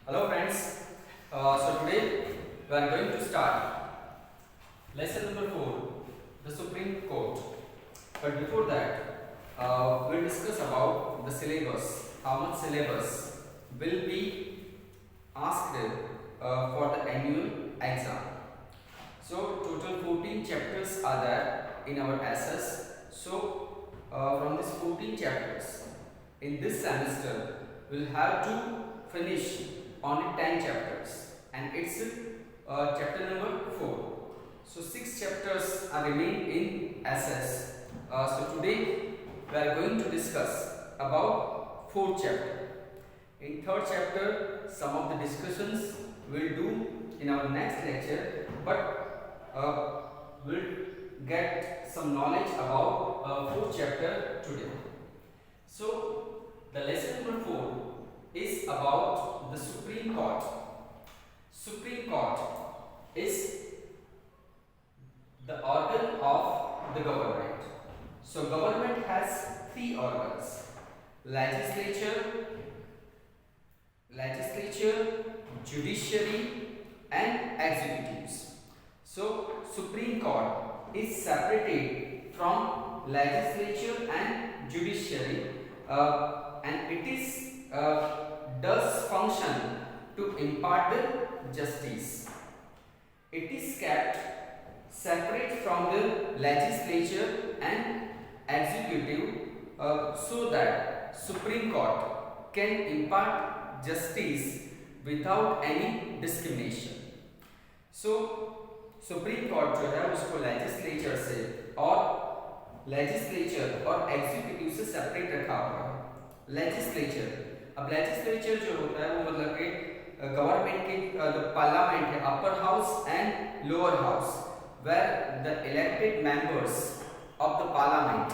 Hello friends, so today we are going to start lesson number 4, the Supreme Court. But before that, we'll discuss about the syllabus, how much syllabus will be asked for the annual exam. So total 14 chapters are there in our SS. So from these 14 chapters, in this semester, we'll have to finish only 10 chapters and it's chapter number 4. So 6 chapters are remain in SS. So today we are going to discuss about 4th chapter. In 3rd chapter, some of the discussions we'll do in our next lecture, but we'll get some knowledge about 4th chapter today. So the lesson number 4 is about the Supreme Court. Supreme Court is the organ of the government. So government has 3 organs: legislature, judiciary and executives. So Supreme Court is separated from legislature and judiciary, and it is does function to impart the justice. It is kept separate from the legislature and executive so that Supreme Court can impart justice without any discrimination. So supreme court जो है उसको legislature से और legislature और executive से separate रखा हुआ है। लेजिस्लेचर, अब लेजिस्लेचर जो होता है वो मतलब कि गवर्नमेंट के जो पार्लियामेंट है, upper house and lower house, where the elected members of the parliament,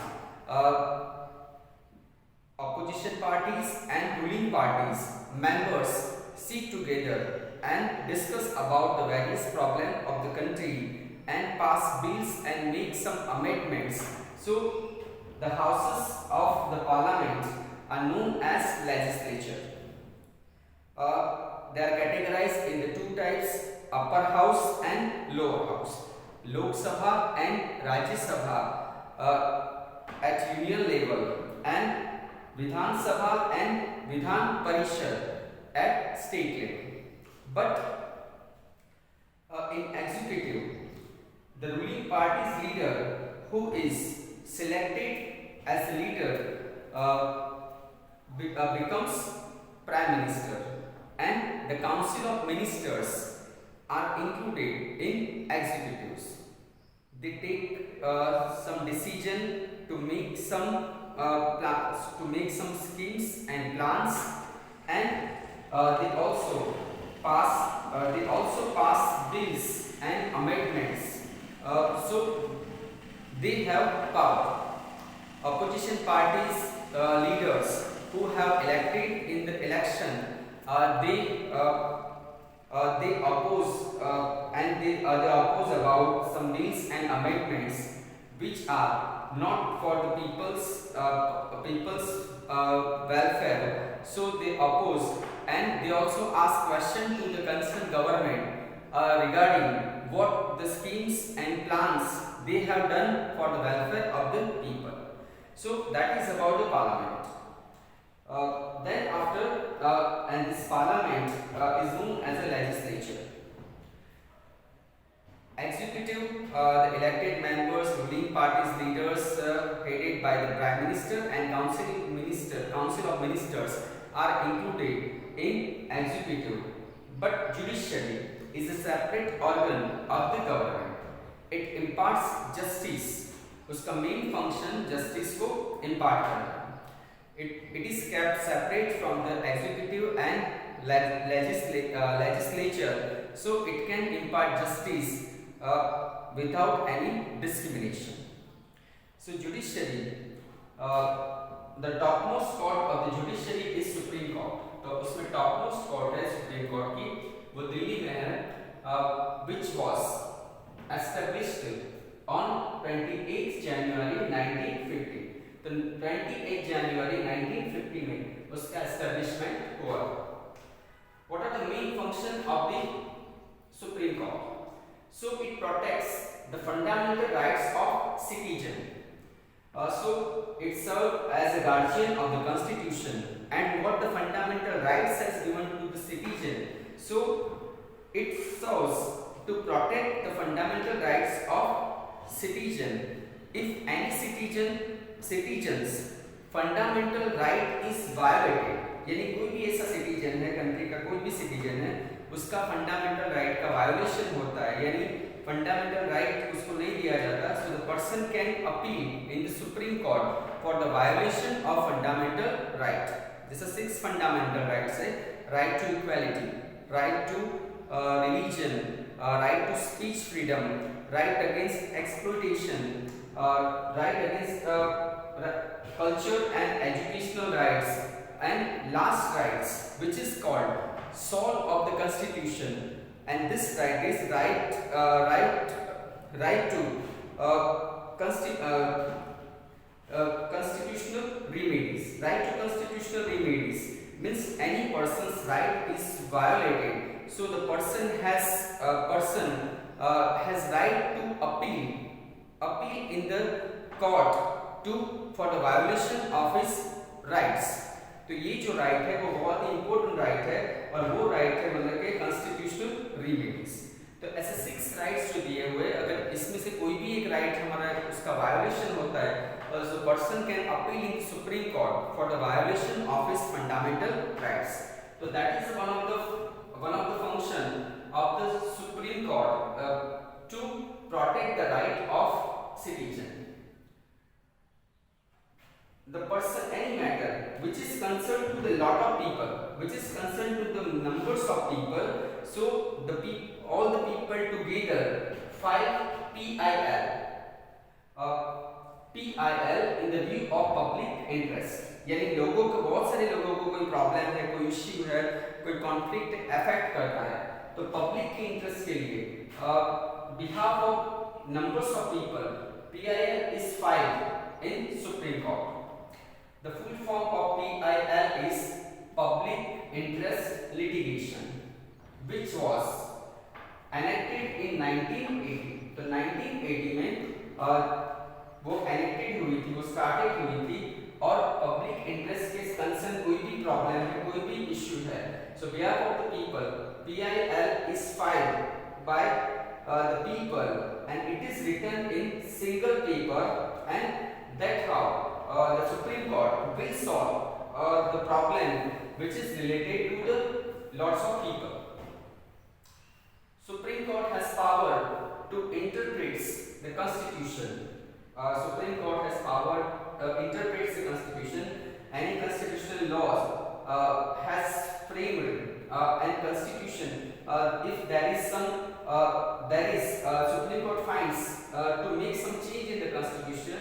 opposition parties and ruling parties members sit together and discuss about the various problems of the country and pass bills and make some amendments. So the houses of the parliament are known as legislature. They are categorized in the 2 types: upper house and lower house. Lok Sabha and Rajya Sabha at union level, and Vidhan Sabha and Vidhan Parishad at state level. But in executive, the ruling party's leader who is selected as the leader becomes prime minister, and the council of ministers are included in executives. They take some decision to make some plans, to make some schemes and plans, and they also pass bills and amendments. So they have power. Opposition parties leaders who have elected in the election, they oppose and they oppose about some bills and amendments which are not for the people's welfare. So they oppose, and they also ask question to the concerned government regarding what the schemes and plans they have done for the welfare of the people. So that is about the parliament. Then after and this parliament is known as a legislature. Executive, the elected members, ruling parties leaders headed by the prime minister and council of ministers are included in executive. But judiciary is a separate organ of the government. It imparts justice. उसका main function justice को impart करना है. It is kept separate from the executive and legislature, so it can impart justice without any discrimination. So judiciary, the topmost court of the judiciary is Supreme Court. तो उसमें topmost court है Supreme Court की, वो दिल्ली में है, which was established on 28 January 1950. तो 28 जनवरी 1950 में उसका एस्टेब्लिशमेंट हुआ. What are the function of the Supreme Court. So it protects the fundamental rights of citizen. So it serves as a guardian of the constitution and what the fundamental rights has given to the citizen. So it serves to protect the fundamental rights of citizen. If any citizens fundamental right is violated, यानी कोई भी ऐसा citizen है, country का कोई भी citizen है, उसका फंडामेंटल राइट का वायोलेशन होता है, यानी फंडामेंटल राइट उसको नहीं दिया जाता, so the person can appeal in the supreme court for the violation of fundamental right. जैसे 6 फंडामेंटल राइट्स है: right to equality, right to religion, right to speech freedom, right against exploitation, right against culture and educational rights, and last rights which is called soul of the constitution, and this right is right to constitutional remedies. Right to constitutional remedies means any person's right is violated, so the person has right to appeal in the court for the violation of his rights. तो ये जो right है वो बहुत ही important right है, और वो right है मतलब के कॉन्स्टिट्यूशनल रिमेडीज. तो ऐसे 6 राइट्स जो दिए हुए, अगर इसमें से कोई भी एक राइट हमारा उसका वायोलेशन होता है, so person can appeal in Supreme Court for the violation of his fundamental rights. So that is one of the function of the Supreme Court to protect the right of citizen. The person, any matter which is concerned to the lot of people, which is concerned to the numbers of people, so all the people together file PIL. PIL in the view of public interest. यानी लोगों को, बहुत सारे लोगों को कोई problem है, कोई इश्यू है, कोई कॉन्फ्लिक्ट अफेक्ट करता है, तो पब्लिक के इंटरेस्ट के लिए behalf of numbers of people PIL is filed in Supreme Court. The full form of PIL is Public Interest Litigation, which was enacted in 1980. तो 1980 में वो enacted हुई थी, वो started हुई थी, और पब्लिक इंटरेस्ट के कंसर्न कोई भी प्रॉब्लम है, कोई भी इश्यू है, so behalf of the people, PIL is filed by the people, and it is written in single paper, and that how the Supreme Court will solve the problem which is related to the lots of people. Supreme Court has power to interpret the Constitution. Supreme Court has power interprets the Constitution. Any constitutional laws has framed and Constitution. If there is Supreme Court finds to make some change in the Constitution.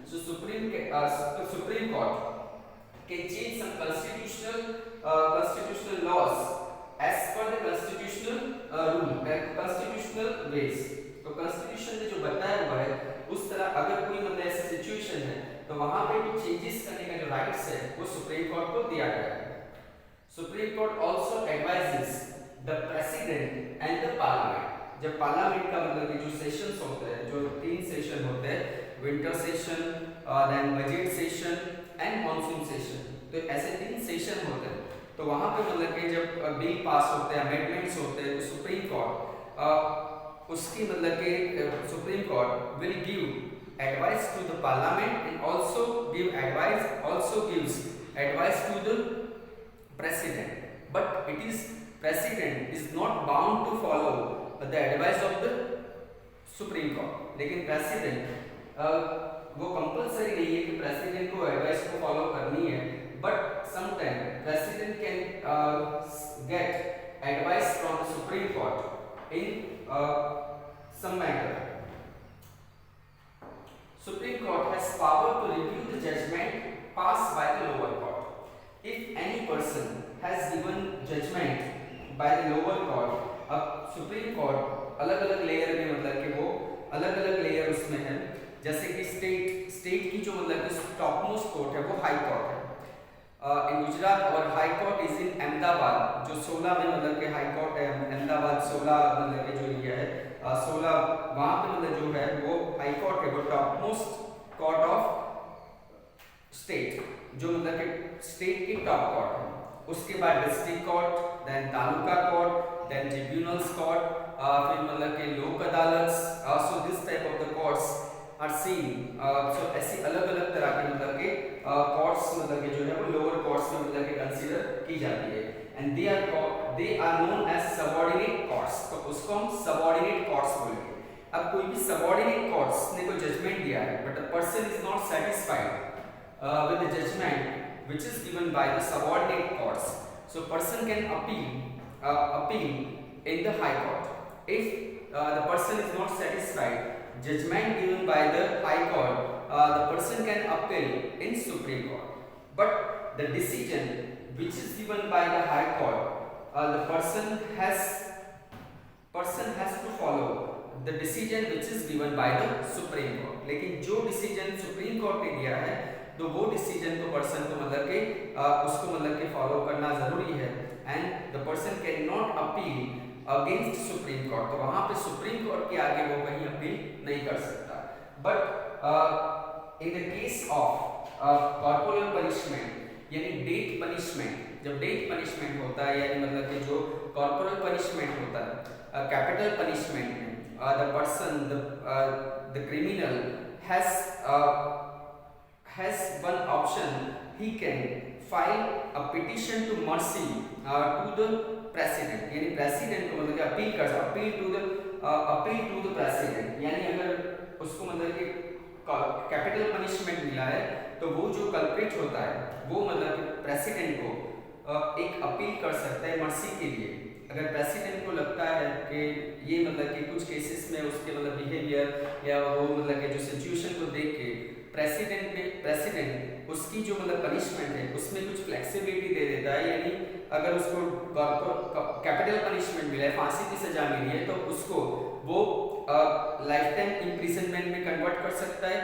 So Supreme Court can change some constitutional laws as per the constitutional rule, constitutional ways. तो Constitution ने जो बताया हुआ है उस तरह अगर कोई मतलब ऐसा सिचुएशन है तो वहाँ पे भी चेंजेस करने का जो राइट्स है वो सुप्रीम कोर्ट को दिया गया है. Supreme court also advises the president and the parliament. जब पार्लियामेंट का मतलब कि जो सेशंस होते हैं, जो 3 सेशन होते हैं, winter session, then budget session and monsoon session, तो ऐसे 3 सेशन होते हैं. तो वहाँ पे मतलब कि जब बिल पास होते हैं, अमेंडमेंट्स होते हैं, तो सुप्रीम कोर्ट उसकी मतलब कि supreme court will give advice to the parliament and also gives advice to the president. But it is president is not bound to follow the advice of the supreme court. लेकिन president वो compulsory नहीं है कि president को advice को follow करनी है, but sometime president can get advice from the supreme court in some matter. Supreme Court has power to review the judgment passed by the lower court. If any person has given judgment by the lower court, अब supreme court अलग अलग layer में मतलब कि वो अलग अलग layer उसमें है. जैसे कि स्टेट की जो मतलब कि टॉप मोस्ट कोर्ट है वो हाई कोर्ट है. इन गुजरात और high court is in Ahmedabad. Ahmedabad जो 16 में मतलब के हाई कोर्ट है अहमदाबाद 16 मतलब के जो ये है 16 वहाँ पे मतलब जो है वो हाई कोर्ट है वो top most court of state जो मतलब के स्टेट की टॉप कोर्ट है। उसके बाद district court, then taluka court, then tribunals court, फिर मतलब के Lok Adalat. So this type of the courts are seen. So ऐसी अलग अलग तरह के मतलब के कोर्ट्स मतलब के जो है वो लोअर कोर्ट्स में मतलब के कंसीडर की जाती है and they are known as subordinate courts. तो उसको हम सबऑर्डिनेट कोर्ट्स बोलेंगे। अब कोई भी सबऑर्डिनेट कोर्ट्स ने कोई जजमेंट दिया है but the person is not satisfied with the judgment which is given by the subordinate courts, so person can appeal in the high court if the person is not satisfied judgment given by the high court, the person can appeal in supreme court, but the decision which is given by the high court, the person has to follow the decision which is given by the supreme court। लेकिन जो decision supreme court ने दिया है तो वो decision तो person को मतलब के उसको मतलब के फॉलो करना जरूरी है and the person can not appeal against supreme court. तो वहां पे सुप्रीम कोर्ट के आगे वो कहीं अपील नहीं कर सकता। But in the case of corporal punishment यानी डेथ पनिशमेंट, जब डेथ पनिशमेंट होता है यानी मतलब कि जो कॉर्पोरल पनिशमेंट होता है कैपिटल पनिशमेंट में the person the criminal has one option, he can file a petition to mercy to the president, यानी president को मतलब कि अपील कर सकता, appeal to the president। यानी अगर उसको मतलब कि कैपिटल पनिशमेंट मिला है तो वो जो कल्प्रिट होता है वो मतलब प्रेसिडेंट को एक अपील कर सकता है मर्सी के लिए। अगर प्रेसिडेंट को लगता है कि ये मतलब कि कुछ केसेस में उसके मतलब बिहेवियर या वो मतलब कि जो सिचुएशन को देख के प्रेसिडेंट उसकी जो मतलब पनिशमेंट है उसमें कुछ फ्लेक्सिबिलिटी दे देता है, यानी अगर उसको कैपिटल पनिशमेंट मिला है, फांसी की सजा मिली है, तो उसको वो लाइफ टाइम इम्प्रिजनमेंट में कन्वर्ट कर सकता है।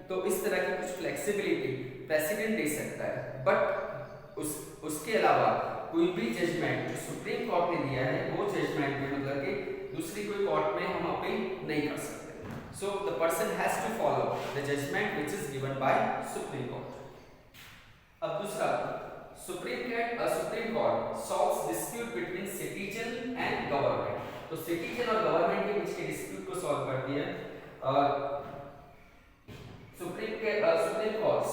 तो इस तरह की कुछ फ्लेक्सिबिलिटी प्रेसिडेंट दे सकता है। बट उसके अलावा कोई भी जजमेंट जो सुप्रीम कोर्ट ने दिया है वो जजमेंट में मतलब कि दूसरी कोई कोर्ट में हम अपील नहीं कर सकते। So the person has to follow the judgment which is given by Supreme Court। अब दूसरा, Supreme Court solves dispute between citizen and government। तो citizen और government के बीच के dispute को solve करती है। Supreme Court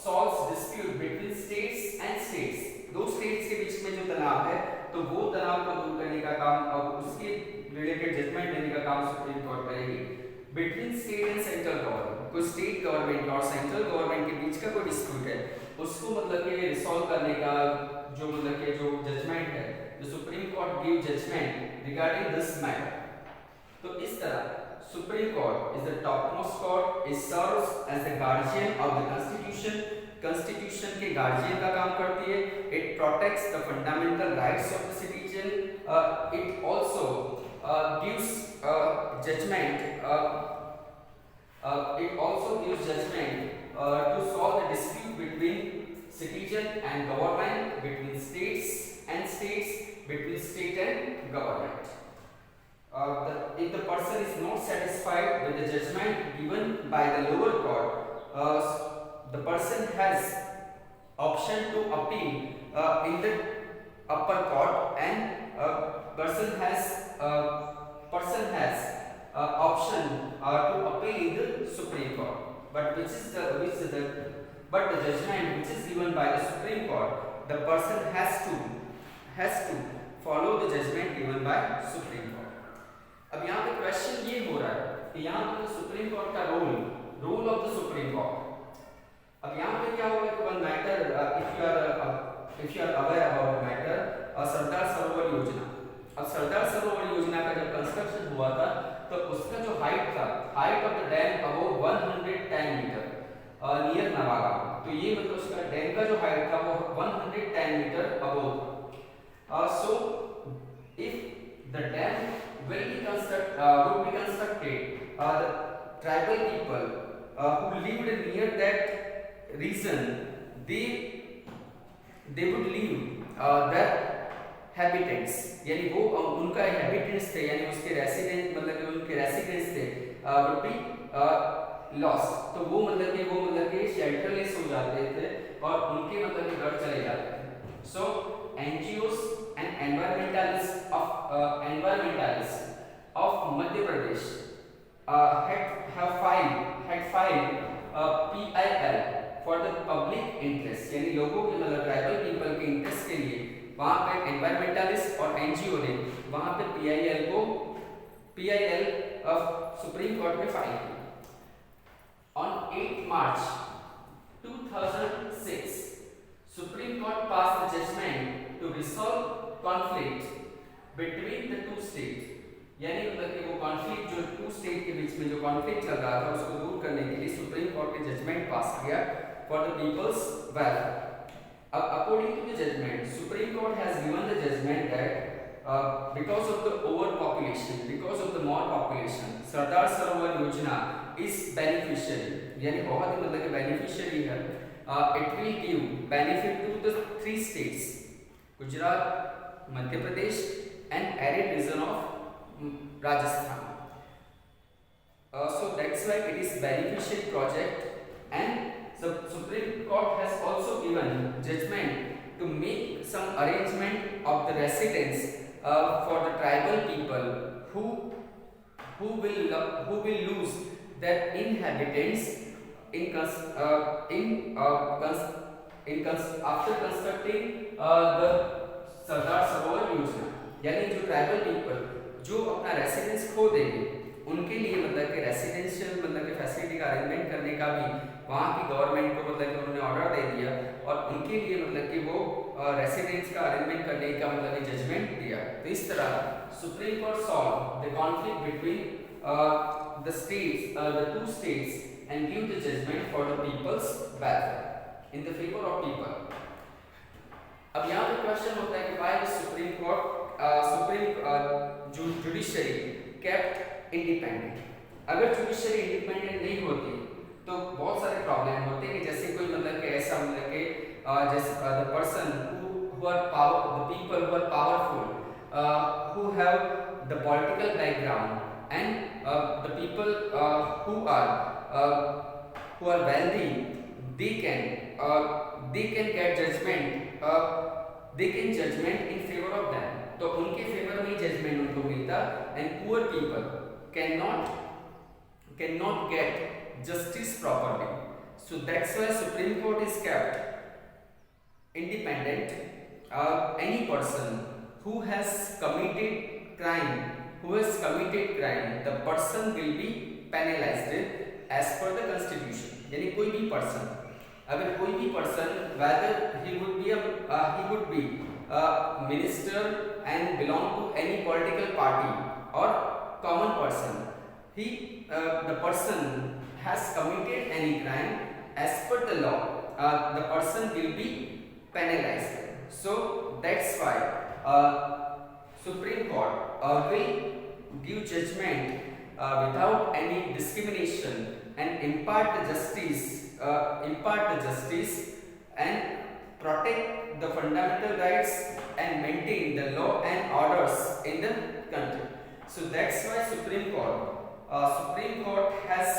solves dispute between states and states। दो states के बीच में जो तनाव है तो वो तनाव को दूर करने का काम और उसके रिलेटेड जजमेंट देने का काम सुप्रीम कोर्ट करेगी। Between state and central government, कोई स्टेट गवर्नमेंट और सेंट्रल गवर्नमेंट के बीच का कोई डिस्प्यूट है उसको मतलब कि रिसॉल्व करने का जो मतलब कि जो जजमेंट है, the supreme court give judgment regarding this matter. तो इस तरह supreme court is the top most court, it serves as the guardian of the constitution के गार्डियन का काम करती है। It protects the fundamental rights of the citizen. It also gives judgment to solve the dispute between citizen and government, between states and states, between state and government। If the person is not satisfied with the judgment given by the lower court, the person has option to appeal in the upper court and person has option to appeal in the Supreme Court, but the judgment which is given by the Supreme Court, the person has to follow the judgment given by Supreme Court। अब यहाँ पे question ये हो रहा है कि यहाँ पे सुप्रीम कोर्ट का role of the supreme court. अब यहाँ पे क्या होगा कि one matter, if you are aware about matter, Sardar Sarovar Yojana. अब सरदार सरोवर योजना का जब कंस्ट्रक्शन हुआ था तो उसका जो height of the dam above 110 metre near Navagaon. तो ये मतलब उसका डैम का जो हाइट था वो 110 मीटर अबव था। So if the dam would be constructed, the tribal people who lived near that region, they would leave that habitants, यानी वो उनका हैबिटेंट्स थे, यानी उसके रेसिडेंट मतलब कि उनके रेसिडेंट्स थे वुड बी लॉस्ट। तो वो मतलब कि शेल्टरलेस हो जाते थे और उनके मतलब कि घर चले जाते थे। So NGOs and environmentalist of Madhya Pradesh had filed PIL for the public interest, यानी लोगों के मतलब ट्राइबल पीपल के इंटरेस्ट के लिए वहाँ पे एनवायरमेंटलिस्ट और एनजीओ ने वहाँ पे PIL सुप्रीम कोर्ट में फाइल की। On 8 March 2006, Supreme Court passed a judgment to resolve conflict between the two states, यानी मतलब कि वो कॉन्फ्लिक्ट जो टू स्टेट के बीच में जो कॉन्फ्लिक्ट लग रहा था उसको दूर करने के लिए सुप्रीम कोर्ट ने जजमेंट पास किया फॉर द पीपल्स वेलफेयर। अब according to the judgment, supreme court has given the judgment that because of the overpopulation, because of the more population, Sardar Sarovar योजना is beneficiary, यानी बहुत ही मतलब कि बेनिफिशियरी है। It will give benefit to the 3 states, Gujarat, Madhya Pradesh and arid region of Rajasthan. So that's why it is beneficial project, and the Supreme Court has also given judgment to make some arrangement of the residence for the tribal people who will lose their inhabitants after constructing the सरदार सरोवर योजना, यानी जो tribal people जो अपना residence खो देंगे उनके लिए मतलब कि रेसिडेंशियल मतलब कि फैसिलिटी का अरेंजमेंट करने का भी वहाँ की गवर्नमेंट को मतलब कि उन्होंने ऑर्डर दे दिया और उनके लिए मतलब कि वो रेसिडेंस का अरेंजमेंट करने का मतलब कि जजमेंट दिया। तो इस तरह supreme court solve the conflict between the states, the two states, and give the judgment for the people's welfare in the favour of people. अब यहाँ पे क्वेश्चन होता है कि why the supreme court judiciary kept independent. अगर judiciary independent नहीं होती तो बहुत सारे प्रॉब्लम होते हैं, जैसे कोई मतलब कि ऐसा मतलब कि जैसे the person who are power, the people who are powerful, who have the political background, and the people who are wealthy, they can get judgment, they can judgment in favor of them, तो उनके favour में judgement उनको मिलता, and poor people cannot get justice properly. So that's why Supreme Court is kept independent. Any person who has committed crime, the person will be penalized as per the constitution. यानी कोई भी person, अगर कोई भी person, whether he would be minister and belong to any political party or common person, the person has committed any crime, as per the law the person will be penalized. So that's why Supreme Court will give judgment without any discrimination and impart the justice and protect the fundamental rights and maintain the law and orders in the country. So that's why Supreme Court has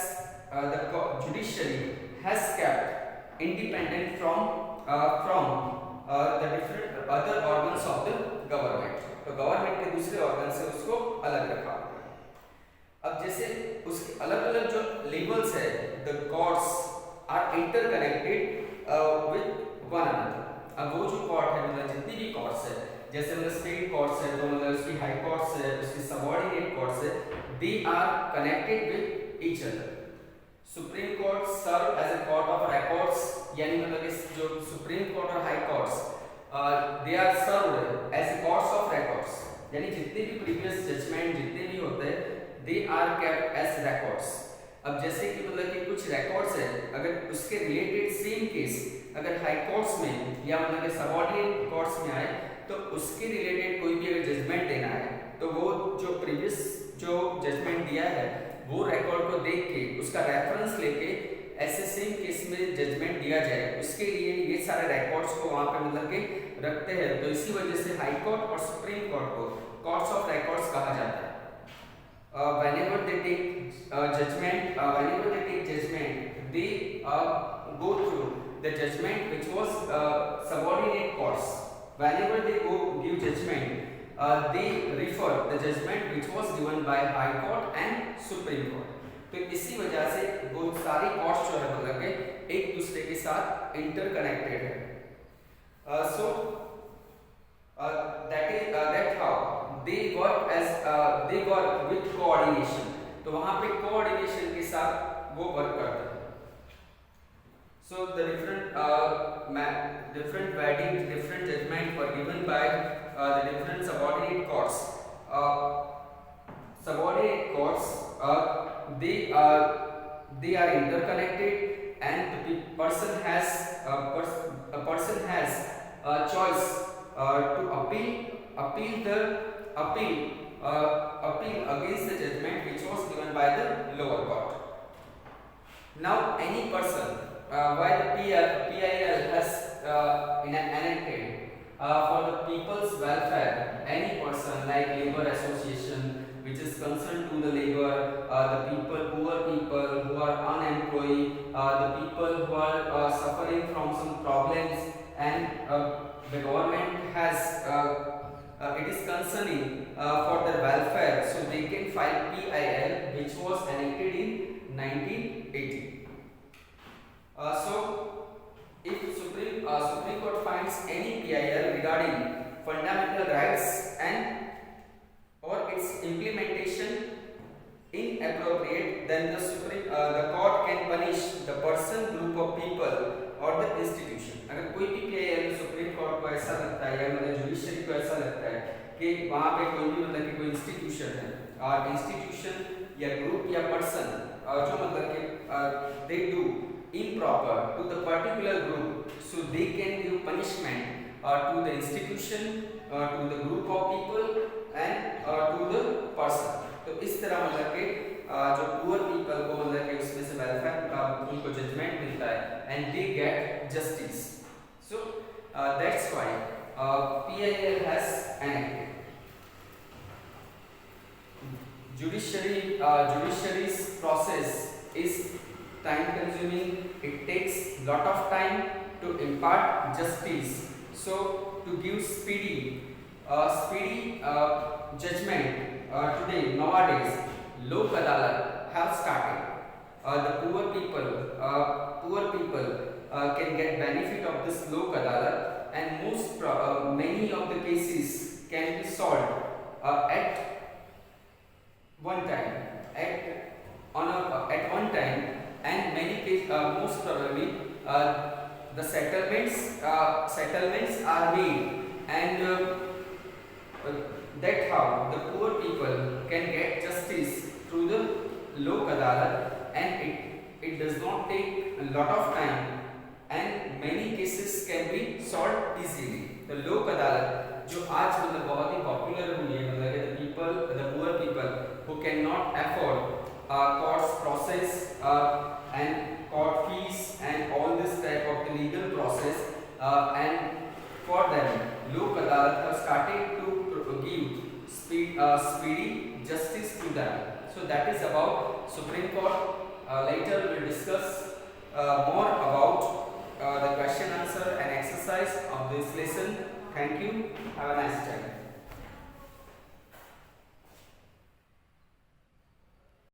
the judiciary has kept independent from the different other organs of the government. तो government के दूसरे organ से उसको अलग रखा। अब जैसे उसके अलग अलग जो लेवल्स है, the courts are interconnected with one another. अब वो जो कोर्ट है मतलब जितनी भी कोर्ट्स है, जैसे मतलब स्टेट कोर्ट्स है तो मतलब उसकी हाई कोर्ट्स है, उसकी सबऑर्डिनेट कोर्ट्स है, they are connected with each other. Supreme court serve as a court of records, यानी मतलब इस जो सुप्रीम कोर्ट और high courts they are served as courts of records, यानी जितने भी प्रीवियस जजमेंट जितने भी होते हैं they are kept as records. अब जैसे कि मतलब कि कुछ रिकॉर्ड्स है, अगर उसके रिलेटेड सेम केस अगर हाई कोर्ट्स में या मतलब कि सबऑर्डिनेट कोर्ट्स में आए तो उसके रिलेटेड कोई भी अगर जजमेंट देना है तो वो जो प्रीवियस जो जजमेंट दिया है वो रिकॉर्ड को देख के उसका रेफरेंस लेके ऐसे सेम केस में जजमेंट दिया जाए, उसके लिए ये सारे रिकॉर्ड्स को वहाँ पे मतलब कि रखते हैं, तो इसी वजह से हाई कोर्ट और सुप्रीम कोर्ट को कोर्ट्स ऑफ रिकॉर्ड्स कहा जाता है. Whenever they take judgment, they go through the judgment which was subordinate courts. Whenever they go give judgment, they refer the judgment which was given by High Court and Supreme Court. तो इसी वजह से वो सारी courts जो है मतलब के एक दूसरे के साथ इंटरकनेक्टेड है. So that how they work with coordination. तो वहाँ पे coordination के साथ वो वर्क करते हैं. So the different verdicts, different judgment were given by the different subordinate courts. Subordinate courts, they are interconnected, and the person has a choice to appeal against the judgment which was given by the lower court. Now any person, why the PIL has enacted for the people's welfare, any person like labor association which is concerned to the labor, the poor people who are unemployed, the people who are suffering from some problems, and the government has it is concerning for their welfare, so they can file PIL which was enacted in 1980. So if Supreme Court finds any PIL regarding fundamental rights and or its implementation inappropriate, then the court can punish the person, group of people और the institution. अगर कोई भी PIL supreme court को ऐसा लगता है या मतलब जुडिशरी को ऐसा लगता है कि वहाँ पे कोई भी मतलब कि कोई इंस्टीट्यूशन है और इंस्टीट्यूशन या ग्रुप या पर्सन जो मतलब कि they do improper to the particular group, so they can give punishment to the institution, to the group of people, and to the person. तो इस तरह मतलब कि जो पुअर पीपल को मतलब कि उसमें से वेलफेयर उनको जजमेंट मिलता है and they get justice. So that's why PIL has enacted. Judiciary's process is time consuming. It takes lot of time to impart justice. So to give speedy judgment today nowadays, Lok Adalat have started. The poor people can get benefit of this Lok Adalat, and many of the cases can be solved at one time, and many cases, most probably the settlements are made, and that how the poor people can get justice through the Lok Adalat, and it does not take a lot of time, and many cases can be solved easily. The Lok Adalat जो आज मतलब बहुत ही popular हुई है, मतलब the poor people who cannot afford courts process and court fees and all this type of the legal process, and for them Lok Adalat have started to give speedy justice to them. So that is about Supreme Court. Later we will discuss more about the question answer and exercise of this lesson. Thank you. Have a nice time.